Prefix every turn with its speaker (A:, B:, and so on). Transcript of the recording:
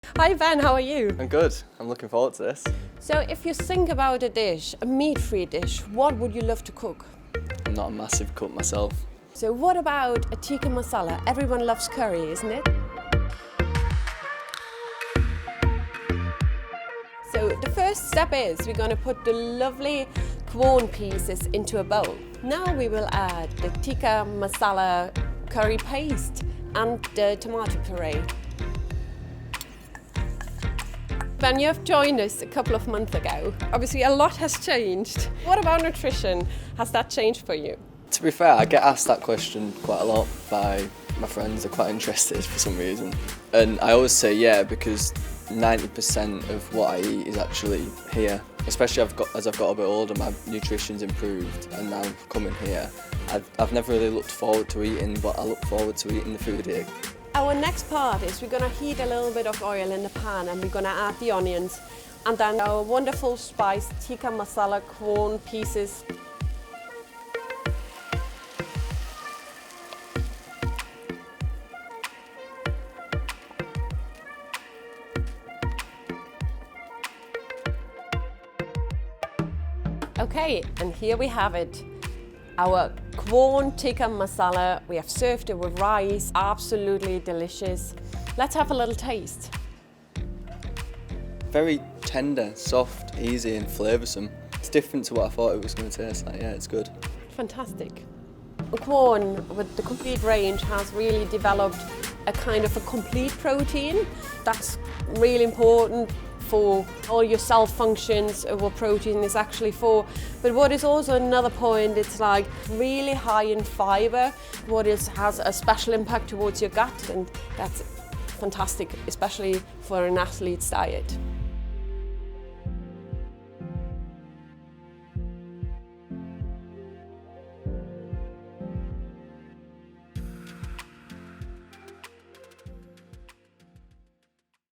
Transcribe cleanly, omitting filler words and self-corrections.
A: Hi Ben, how are you?
B: I'm good. I'm looking forward to this.
A: So if you think about a dish, a meat-free dish, what would you love to cook?
B: I'm not a massive cook myself.
A: So what about a tikka masala? Everyone loves curry, isn't it? So the first step is we're going to put the lovely Quorn pieces into a bowl. Now we will add the Tikka Masala curry paste and the tomato puree. Ben, you have joined us a couple of months ago. Obviously a lot has changed. What about nutrition? Has that changed for you?
B: To be fair, I get asked that question quite a lot by my friends. They're quite interested for some reason. And I always say yeah, because 90% of what I eat is actually here. Especially as I've got a bit older, my nutrition's improved, and now coming here, I've never really looked forward to eating, but I look forward to eating the food here.
A: Our next part is we're going to heat a little bit of oil in the pan and we're going to add the onions and then our wonderful spiced Tikka Masala Quorn pieces. Okay, and here we have it. Our Quorn Tikka Masala. We have served it with rice, absolutely delicious. Let's have a little taste.
B: Very tender, soft, easy and flavoursome. It's different to what I thought it was going to taste like. Yeah, it's good.
A: Fantastic. Quorn, with the complete range, has really developed a kind of a complete protein. That's really important for all your cell functions, what protein is actually for. But what is also another point, it's like really high in fibre, has a special impact towards your gut, and that's fantastic, especially for an athlete's diet.